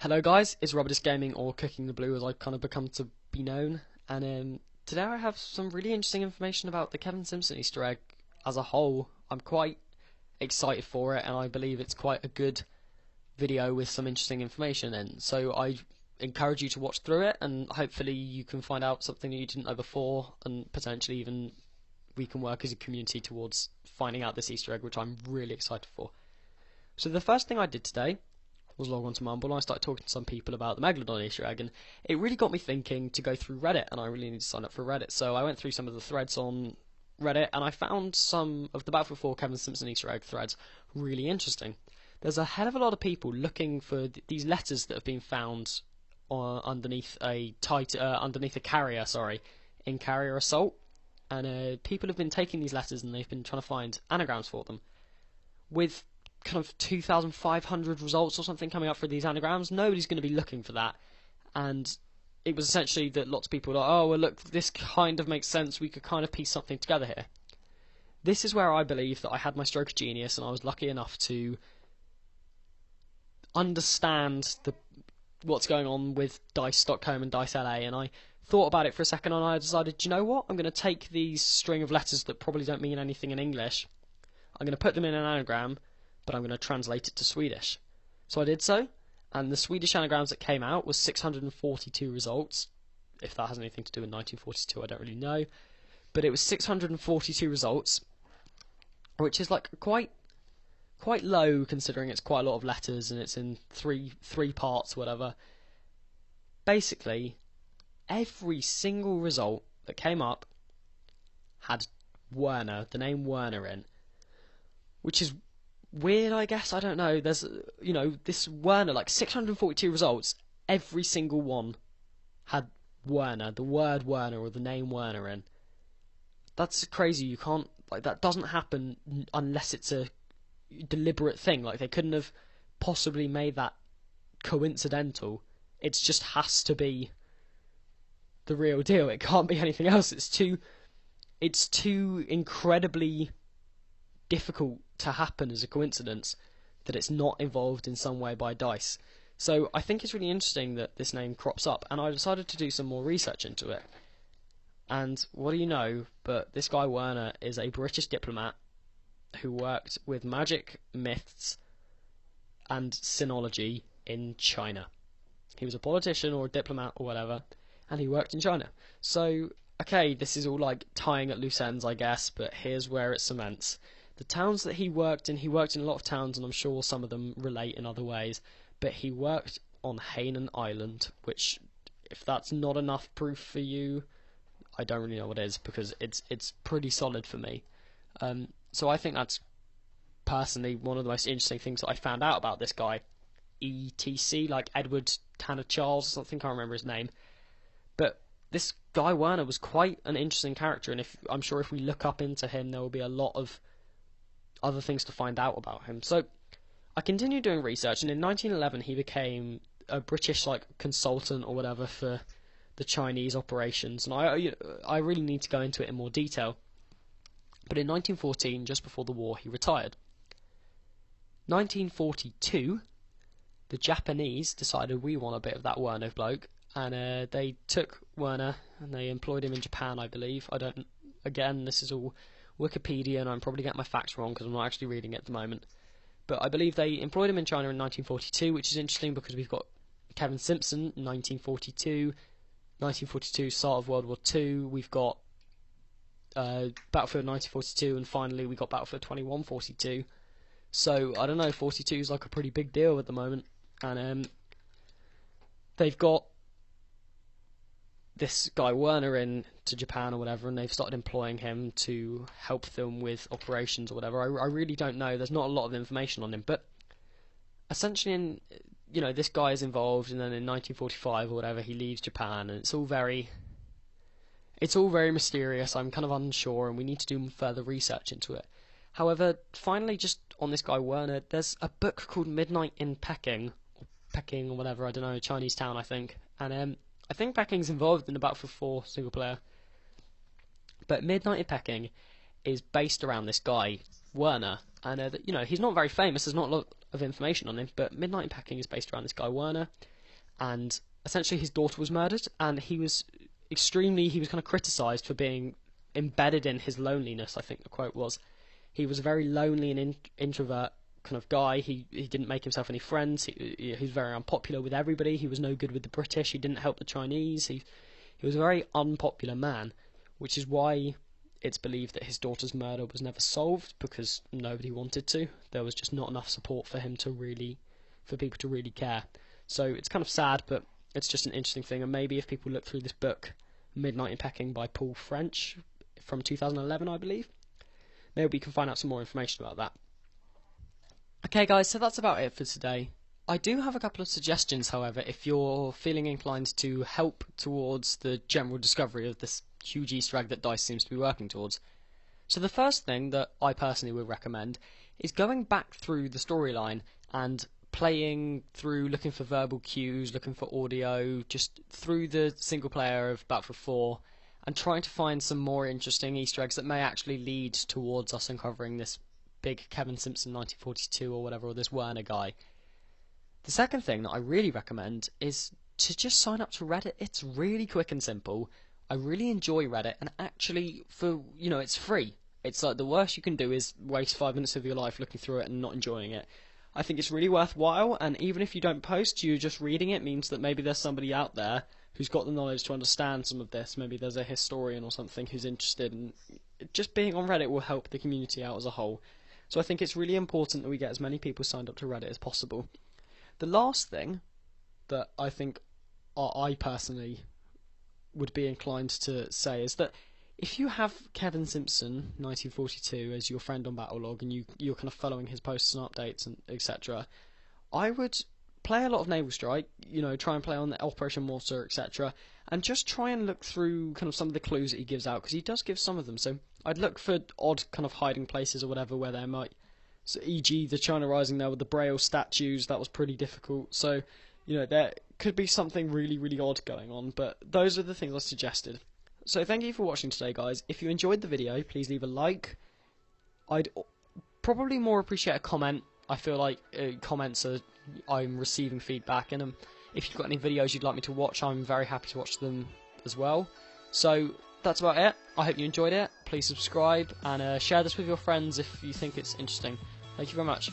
Hello guys, it's Robert Gaming, or Cooking the Blue as I've kind of become to be known, and today I have some really interesting information about the Kevin Simpson Easter egg as a whole. I'm quite excited for it, and I believe it's quite a good video with some interesting information in, so I encourage you to watch through it, and hopefully you can find out something that you didn't know before, and potentially even we can work as a community towards finding out this Easter egg, which I'm really excited for. So the first thing I did today was log on to Mumble, and I started talking to some people about the Megalodon Easter egg, and it really got me thinking to go through Reddit, and I really need to sign up for Reddit. So I went through some of the threads on Reddit, and I found some of the Battlefield 4 Kevin Simpson Easter egg threads really interesting. There's a hell of a lot of people looking for these letters that have been found underneath a carrier, in carrier assault, and people have been taking these letters and they've been trying to find anagrams for them. With kind of 2,500 results or something coming up for these anagrams, nobody's going to be looking for that. And it was essentially that lots of people were like, oh, well, look, this kind of makes sense, we could kind of piece something together here. This is where I believe that I had my stroke of genius, and I was lucky enough to understand what's going on with Dice Stockholm and Dice LA, and I thought about it for a second, and I decided, you know what, I'm going to take these string of letters that probably don't mean anything in English, I'm going to put them in an anagram, but I'm going to translate it to Swedish. So I did so, and the Swedish anagrams that came out was 642 results. If that has anything to do with 1942, I don't really know. But it was 642 results, which is like quite low considering it's quite a lot of letters and it's in three parts, whatever. Basically, every single result that came up had Werner, the name Werner in, which is weird, I guess. I don't know. There's, this Werner, like 642 results, every single one had Werner, the word Werner or the name Werner in. That's crazy. You can't, that doesn't happen unless it's a deliberate thing. Like, they couldn't have possibly made that coincidental. It just has to be the real deal. It can't be anything else. It's too incredibly difficult to happen as a coincidence that it's not involved in some way by dice. So I think it's really interesting that this name crops up, and I decided to do some more research into it. And what do you know, but this guy Werner is a British diplomat who worked with magic, myths, and sinology in China. He was a politician or a diplomat or whatever, and he worked in China. So, okay, this is all like tying at loose ends, I guess, but here's where it cements. The towns that he worked in a lot of towns, and I'm sure some of them relate in other ways, but he worked on Hainan Island, which, if that's not enough proof for you, I don't really know what is, because it's pretty solid for me. So I think that's personally one of the most interesting things that I found out about this guy, ETC, like Edward Tanner Charles or something, can't remember his name. But this guy Werner was quite an interesting character, and I'm sure if we look up into him, there will be a lot of other things to find out about him. So I continued doing research, and in 1911 he became a British consultant or whatever for the Chinese operations, and I really need to go into it in more detail. But in 1914, just before the war, he retired. 1942, the Japanese decided we want a bit of that Werner bloke, and they took Werner and they employed him in Japan, I believe. Again, this is all Wikipedia, and I'm probably getting my facts wrong because I'm not actually reading it at the moment. But I believe they employed him in China in 1942, which is interesting because we've got Kevin Simpson, 1942, start of World War II. We've got Battlefield 1942, and finally we got Battlefield 2142. So I don't know, 42 is like a pretty big deal at the moment, and they've got this guy Werner in to Japan or whatever, and they've started employing him to help them with operations or whatever. I really don't know. There's not a lot of information on him, but essentially, this guy is involved, and then in 1945 or whatever, he leaves Japan, and it's all very mysterious. I'm kind of unsure, and we need to do further research into it. However, finally, just on this guy Werner, there's a book called Midnight in Peking, or whatever, I don't know, Chinese town, I think, and I think Peking's involved in the Battlefield 4 single player. But Midnight in Peking is based around this guy, Werner. And, he's not very famous, there's not a lot of information on him, but Midnight in Peking is based around this guy, Werner. and essentially his daughter was murdered, and he was kind of criticised for being embedded in his loneliness. I think the quote was, he was a very lonely and introvert kind of guy. He didn't make himself any friends. He was very unpopular with everybody. He was no good with the British. He didn't help the Chinese. He was a very unpopular man, which is why it's believed that his daughter's murder was never solved, because nobody wanted to. There was just not enough support for him for people to really care. So it's kind of sad, but it's just an interesting thing. And maybe if people look through this book, Midnight in Peking by Paul French, from 2011, I believe, maybe we can find out some more information about that. Okay guys, so that's about it for today. I do have a couple of suggestions, however, if you're feeling inclined to help towards the general discovery of this huge Easter egg that DICE seems to be working towards. So the first thing that I personally would recommend is going back through the storyline and playing through, looking for verbal cues, looking for audio, just through the single player of Battlefield 4, and trying to find some more interesting Easter eggs that may actually lead towards us uncovering this big Kevin Simpson 1942 or whatever, or this Werner guy. The second thing that I really recommend is to just sign up to Reddit. It's really quick and simple. I really enjoy Reddit, and actually, it's free. It's like the worst you can do is waste 5 minutes of your life looking through it and not enjoying it. I think it's really worthwhile, and even if you don't post, you just reading it means that maybe there's somebody out there who's got the knowledge to understand some of this. Maybe there's a historian or something who's interested, and just being on Reddit will help the community out as a whole. So I think it's really important that we get as many people signed up to Reddit as possible. The last thing that I think I personally would be inclined to say is that if you have Kevin Simpson 1942 as your friend on Battlelog, and you're kind of following his posts and updates and etc., I would play a lot of Naval Strike, try and play on the Operation Mortar, etc., and just try and look through kind of some of the clues that he gives out, because he does give some of them. So I'd look for odd kind of hiding places or whatever where there might, so e.g. the China Rising there with the Braille statues, that was pretty difficult. So, there could be something really, really odd going on, but those are the things I suggested. So thank you for watching today, guys. If you enjoyed the video, please leave a like. I'd probably more appreciate a comment. I feel like comments I'm receiving feedback, and if you've got any videos you'd like me to watch, I'm very happy to watch them as well. So that's about it. I hope you enjoyed it. Please subscribe and share this with your friends if you think it's interesting. Thank you very much.